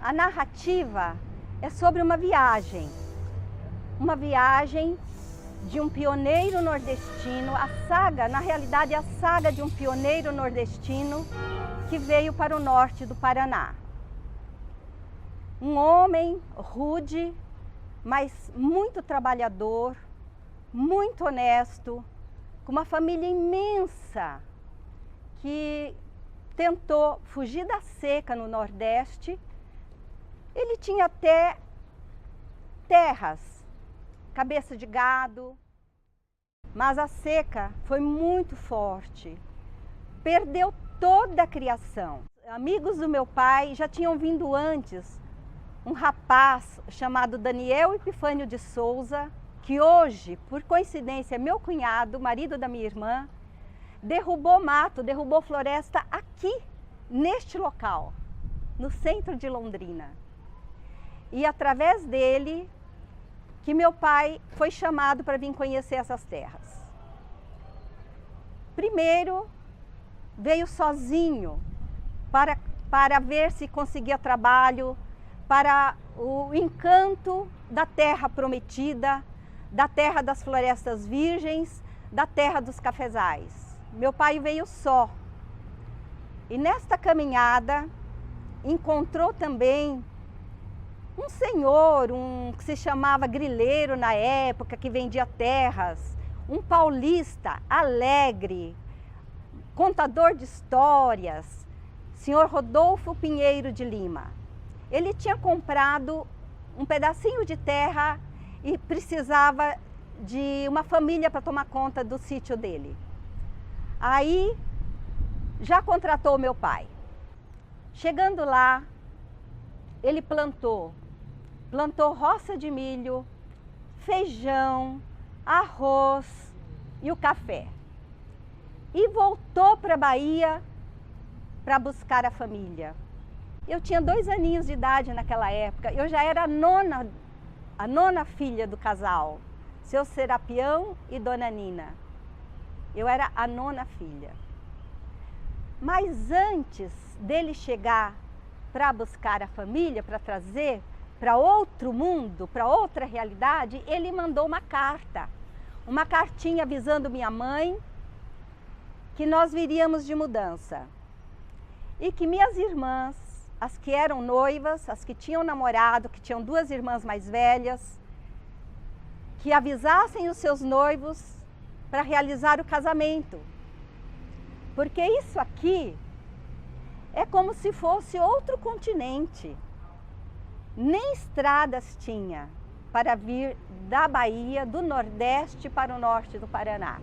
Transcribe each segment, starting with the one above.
A narrativa é sobre uma viagem de um pioneiro nordestino. A saga, na realidade, é a saga de um pioneiro nordestino que veio para o norte do Paraná. Um homem rude, mas muito trabalhador, muito honesto, com uma família imensa, que tentou fugir da seca no Nordeste. Ele tinha até terras, cabeça de gado, mas a seca foi muito forte, perdeu toda a criação. Amigos do meu pai já tinham vindo antes, um rapaz chamado Daniel Epifânio de Souza, que hoje, por coincidência, é meu cunhado, marido da minha irmã, derrubou mato, derrubou floresta aqui, neste local, no centro de Londrina. E através dele, que meu pai foi chamado para vir conhecer essas terras. Primeiro, veio sozinho para ver se conseguia trabalho, para o encanto da terra prometida, da terra das florestas virgens, da terra dos cafezais. Meu pai veio só. E nesta caminhada encontrou também um senhor, que se chamava grileiro na época, que vendia terras, um paulista alegre, contador de histórias, senhor Rodolfo Pinheiro de Lima. Ele tinha comprado um pedacinho de terra e precisava de uma família para tomar conta do sítio dele. Aí já contratou meu pai. Chegando lá, ele plantou roça de milho, feijão, arroz e o café. E voltou para a Bahia para buscar a família. Eu tinha 2 aninhos de idade naquela época, eu já era a nona filha do casal, seu Serapião e Dona Nina. Eu era a 9ª filha. Mas antes dele chegar para buscar a família, para trazer para outro mundo, para outra realidade, ele mandou uma cartinha avisando minha mãe que nós viríamos de mudança. E que minhas irmãs, as que eram noivas, as que tinham namorado, que tinham 2 irmãs mais velhas, que avisassem os seus noivos para realizar o casamento. Porque isso aqui é como se fosse outro continente. Nem estradas tinha para vir da Bahia, do Nordeste para o norte do Paraná.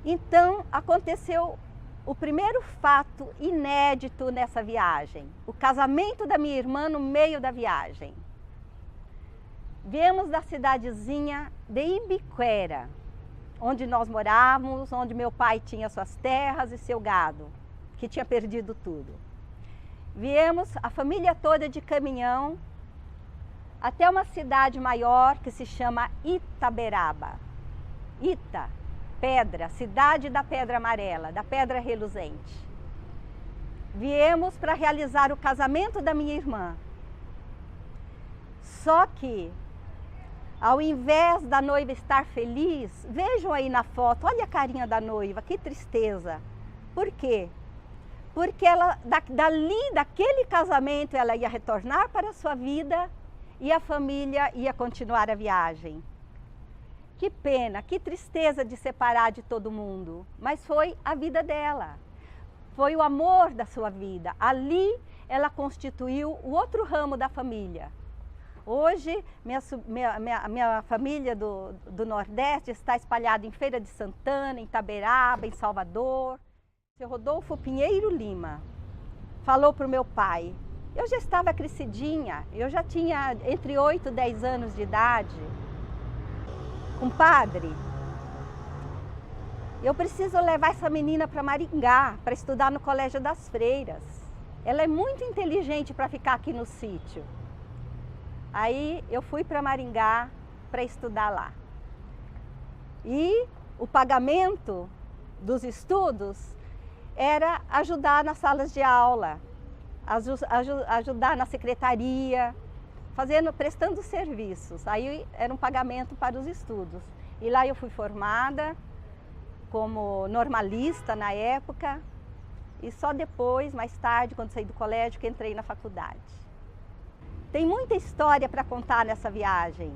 Então, aconteceu o primeiro fato inédito nessa viagem, o casamento da minha irmã no meio da viagem. Viemos da cidadezinha de Ibiquera, onde nós morávamos, onde meu pai tinha suas terras e seu gado, que tinha perdido tudo. Viemos a família toda de caminhão até uma cidade maior que se chama Itaberaba. Ita, pedra, cidade da pedra amarela, da pedra reluzente. Viemos para realizar o casamento da minha irmã. Só que, ao invés da noiva estar feliz, vejam aí na foto, olha a carinha da noiva, que tristeza. Por quê? Porque ela, daquele casamento, ela ia retornar para a sua vida e a família ia continuar a viagem. Que pena, que tristeza de separar de todo mundo, mas foi a vida dela, foi o amor da sua vida. Ali ela constituiu o outro ramo da família. Hoje, minha família do Nordeste está espalhada em Feira de Santana, em Itaberaba, em Salvador. O seu Rodolfo Pinheiro Lima falou para o meu pai, eu já estava crescidinha, eu já tinha entre 8 e 10 anos de idade. Compadre, eu preciso levar essa menina para Maringá, para estudar no Colégio das Freiras. Ela é muito inteligente para ficar aqui no sítio. Aí eu fui para Maringá para estudar lá. E o pagamento dos estudos era ajudar nas salas de aula, ajudar na secretaria, prestando serviços. Aí era um pagamento para os estudos. E lá eu fui formada como normalista na época, e só depois, mais tarde, quando saí do colégio, que entrei na faculdade. Tem muita história para contar nessa viagem.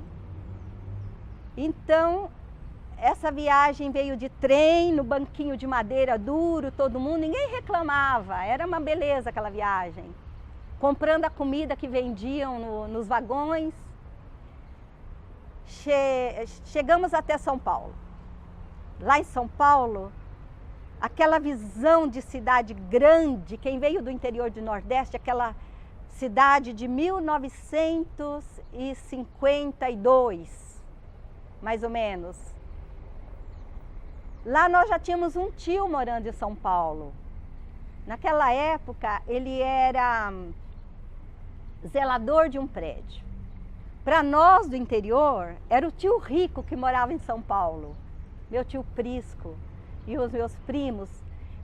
Então, essa viagem veio de trem, no banquinho de madeira duro, todo mundo, ninguém reclamava, era uma beleza aquela viagem. Comprando a comida que vendiam nos vagões. Chegamos até São Paulo. Lá em São Paulo, aquela visão de cidade grande, quem veio do interior do Nordeste, aquela cidade de 1952, mais ou menos. Lá nós já tínhamos um tio morando em São Paulo. Naquela época, ele era zelador de um prédio. Para nós do interior, era o tio rico que morava em São Paulo. Meu tio Prisco e os meus primos,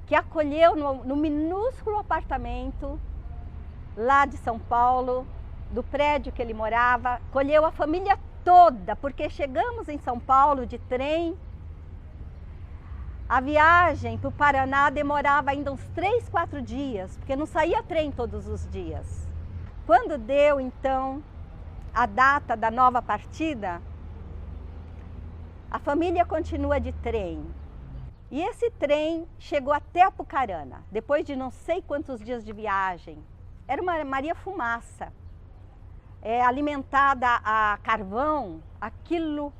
que acolheu no minúsculo apartamento lá de São Paulo, do prédio que ele morava, acolheu a família toda, porque chegamos em São Paulo de trem. A viagem para o Paraná demorava ainda uns 3, 4 dias, porque não saía trem todos os dias. Quando deu, então, a data da nova partida, a família continua de trem. E esse trem chegou até Apucarana, depois de não sei quantos dias de viagem. Era uma Maria Fumaça, alimentada a carvão, aquilo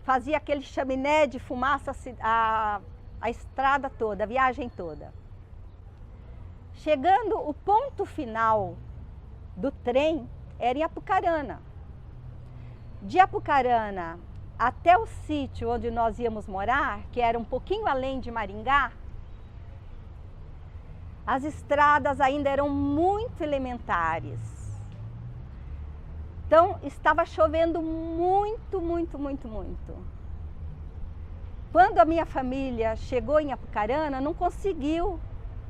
fazia aquele chaminé de fumaça a estrada toda, a viagem toda. Chegando, o ponto final do trem era em Apucarana. De Apucarana até o sítio onde nós íamos morar, que era um pouquinho além de Maringá, as estradas ainda eram muito elementares. Então, estava chovendo muito, muito, muito, muito. Quando a minha família chegou em Apucarana, não conseguiu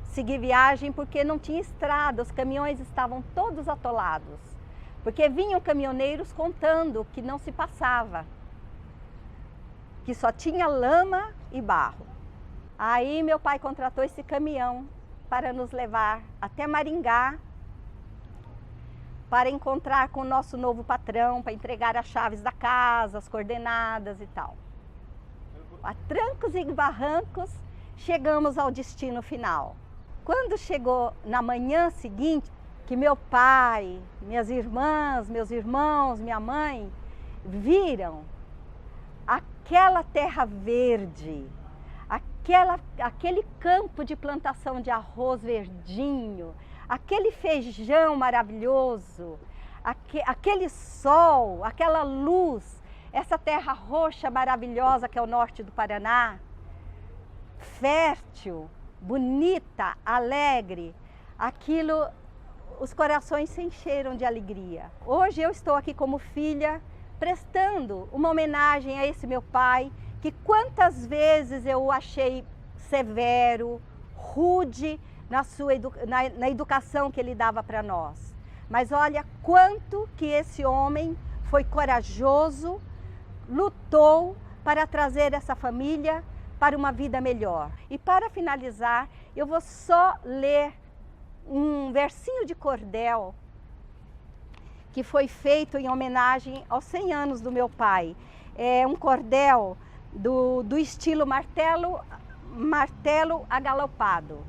seguir viagem porque não tinha estrada, os caminhões estavam todos atolados. Porque vinham caminhoneiros contando que não se passava, que só tinha lama e barro. Aí meu pai contratou esse caminhão para nos levar até Maringá, para encontrar com o nosso novo patrão, para entregar as chaves da casa, as coordenadas e tal. A trancos e barrancos, chegamos ao destino final. Quando chegou na manhã seguinte, que meu pai, minhas irmãs, meus irmãos, minha mãe, viram aquela terra verde, aquele campo de plantação de arroz verdinho, aquele feijão maravilhoso, aquele sol, aquela luz, essa terra roxa maravilhosa que é o norte do Paraná, fértil, bonita, alegre, aquilo, os corações se encheram de alegria. Hoje eu estou aqui como filha, prestando uma homenagem a esse meu pai, que quantas vezes eu o achei severo, rude na educação que ele dava para nós. Mas olha quanto que esse homem foi corajoso, lutou para trazer essa família para uma vida melhor. E para finalizar, eu vou só ler um versinho de cordel que foi feito em homenagem aos 100 anos do meu pai. É um cordel do estilo martelo agalopado.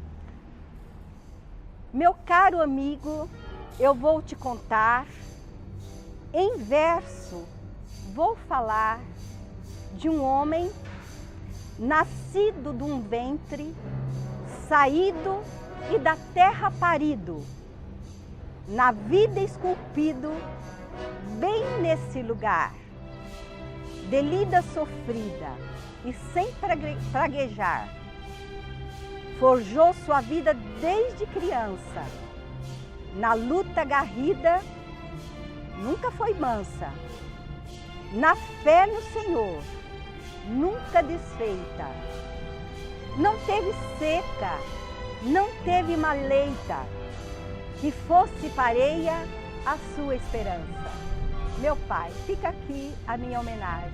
Meu caro amigo, eu vou te contar, em verso, vou falar de um homem nascido de um ventre, saído e da terra parido, na vida esculpido, bem nesse lugar, de lida sofrida e sem praguejar, forjou sua vida desde criança, na luta garrida, nunca foi mansa, na fé no Senhor, nunca desfeita, não teve seca, não teve maleita, que fosse pareia a sua esperança. Meu Pai, fica aqui a minha homenagem.